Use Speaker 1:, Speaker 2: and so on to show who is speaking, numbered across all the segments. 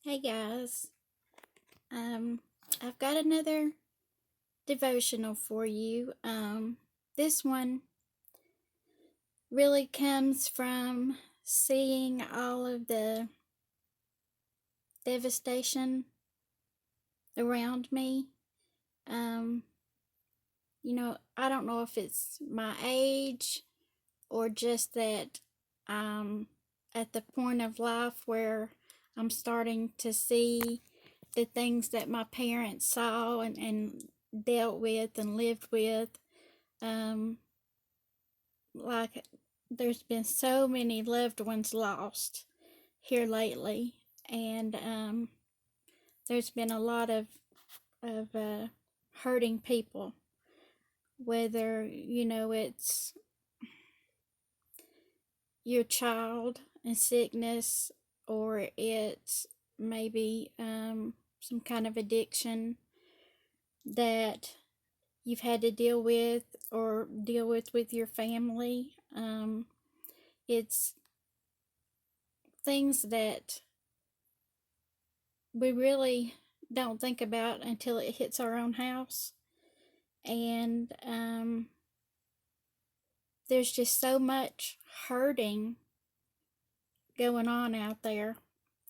Speaker 1: Hey guys, um, I've got another devotional for you. This one really comes from seeing all of the devastation around me. Um, I don't know if it's my age or just that I'm at the point of life where I'm starting to see the things that my parents saw and dealt with and lived with. Um, like, there's been so many loved ones lost here lately, and there's been a lot of hurting people, whether it's your child in sickness or it's maybe some kind of addiction that you've had to deal with or deal with your family. It's things that we really don't think about until it hits our own house. And there's just so much hurting going on out there.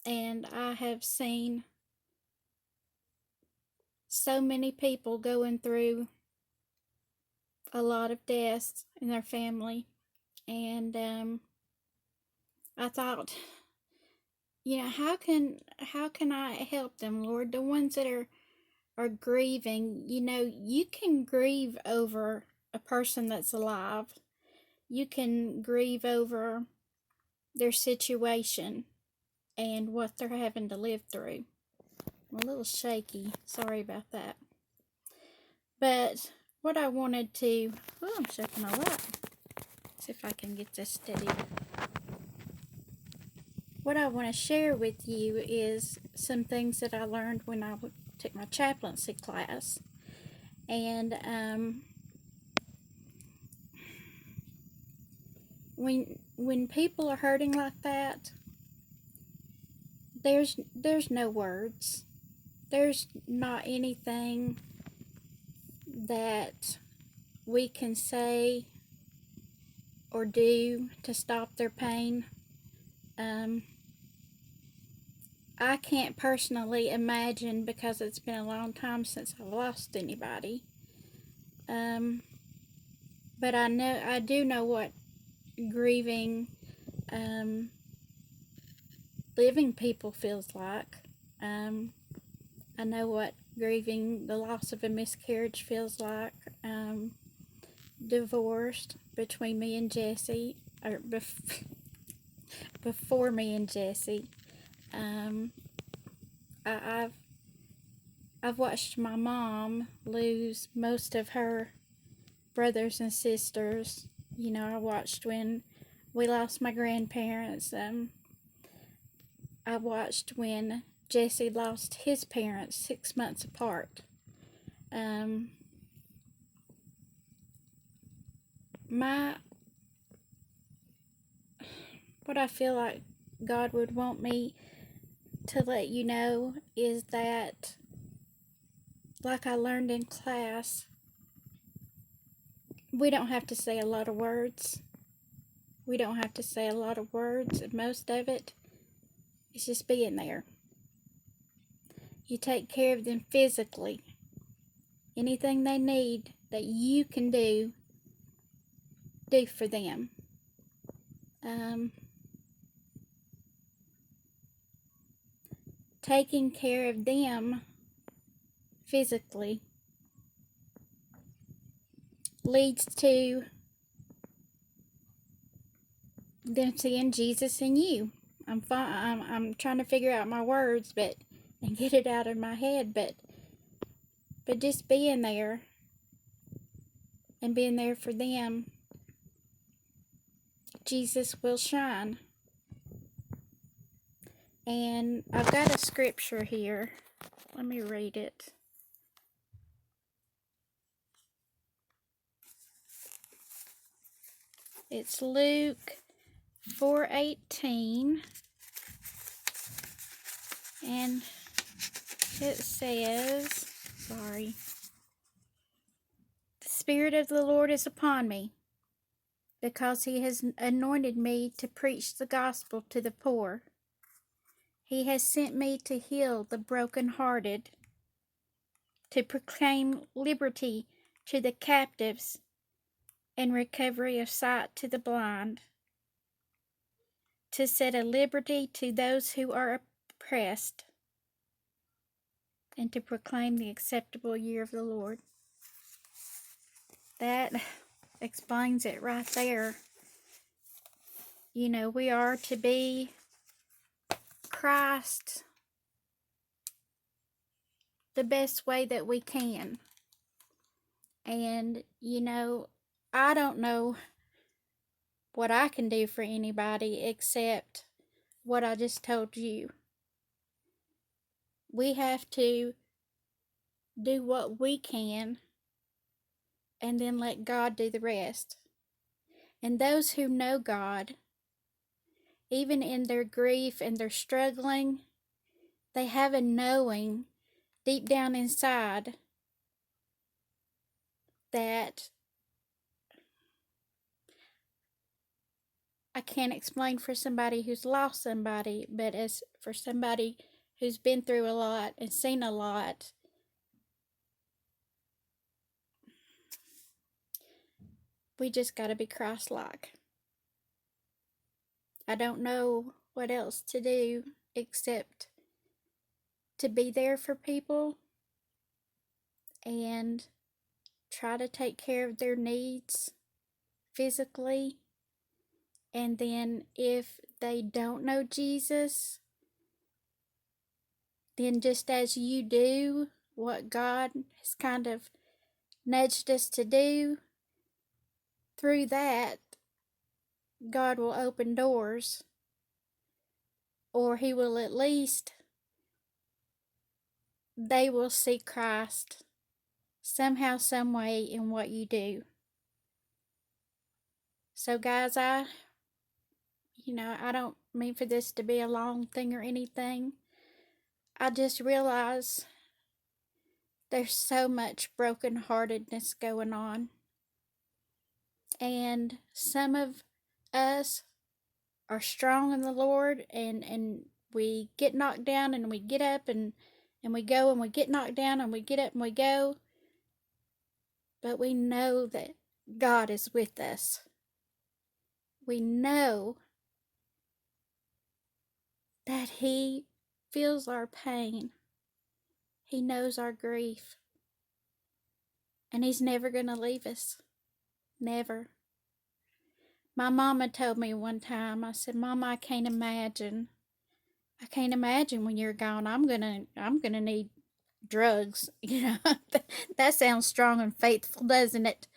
Speaker 1: And I have seen so many people going through a lot of deaths in their family. And I thought, how can I help them, Lord? The ones that are grieving, you can grieve over a person that's alive. You can grieve over their situation and what they're having to live through. I'm a little shaky. Sorry about that. But what I wanted to, I'm shaking a lot. See if I can get this steady. What I want to share with you is some things that I learned when I took my chaplaincy class. And when people are hurting like that, there's no words. There's not anything that we can say or do to stop their pain. I can't personally imagine, because it's been a long time since I've lost anybody. But I do know what grieving living people feels like. I know what grieving the loss of a miscarriage feels like. Divorced between me and Jesse, or before me and Jesse. I, I've watched my mom lose most of her brothers and sisters. I watched when we lost my grandparents. I watched when Jesse lost his parents 6 months apart. My what I feel like God would want me to let you know is that, like I learned in class, we don't have to say a lot of words. We don't have to say a lot of words. Most of it is just being there. You take care of them physically. Anything they need that you can do for them. Taking care of them physically leads to them seeing Jesus in you. I'm trying to figure out my words, and get it out of my head, but just being there and being there for them, Jesus will shine. And I've got a scripture here. Let me read it. It's Luke 4:18. And it says, sorry, the Spirit of the Lord is upon me, because he has anointed me to preach the gospel to the poor. He has sent me to heal the brokenhearted, to proclaim liberty to the captives and recovery of sight to the blind, to set a liberty to those who are oppressed, and to proclaim the acceptable year of the Lord. That explains it right there. You know, we are to be Christ the best way that we can. And, you know, I don't know what I can do for anybody except what I just told you. We have to do what we can and then let God do the rest. And those who know God, even in their grief and their struggling, they have a knowing deep down inside that I can't explain for somebody who's lost somebody, but as for somebody who's been through a lot and seen a lot, we just got to be Christ-like. I don't know what else to do except to be there for people and try to take care of their needs physically. And then if they don't know Jesus, then just as you do what God has kind of nudged us to do, through that, God will open doors, or he will at least, they will see Christ somehow, some way in what you do. So guys, I don't mean for this to be a long thing or anything. I just realize there's so much brokenheartedness going on. And some of us are strong in the Lord, and we get knocked down and we get up and we go, and we get knocked down and we get up and we go. But we know that God is with us. We know that he feels our pain. He knows our grief. And he's never going to leave us. Never. My mama told me one time, I said, Mama, I can't imagine when you're gone. I'm gonna need drugs. That sounds strong and faithful, doesn't it?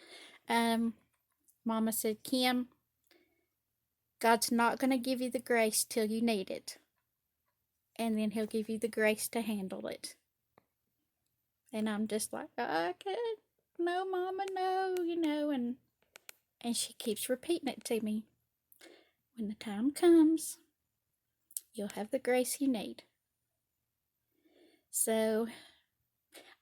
Speaker 1: Mama said, Kim, God's not gonna give you the grace till you need it. And then he'll give you the grace to handle it. And I'm just like, I can't. No, Mama, no, and she keeps repeating it to me. When the time comes, you'll have the grace you need. So,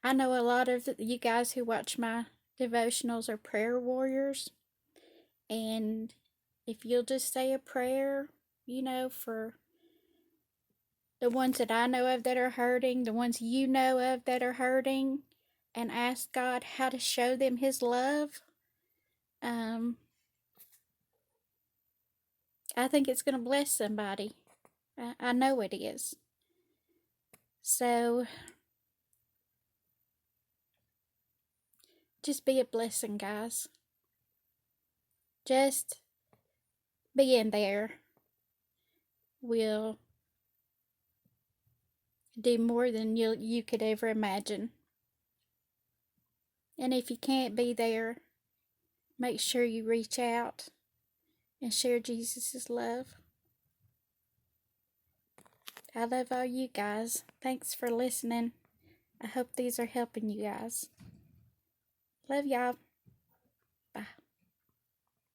Speaker 1: I know a lot of you guys who watch my devotionals are prayer warriors. And if you'll just say a prayer, for the ones that I know of that are hurting, the ones you know of that are hurting, and ask God how to show them his love, I think it's going to bless somebody. I know it is. So, just be a blessing, guys. Just being there will do more than you could ever imagine. And if you can't be there, make sure you reach out and share Jesus' love. I love all you guys. Thanks for listening. I hope these are helping you guys. Love y'all.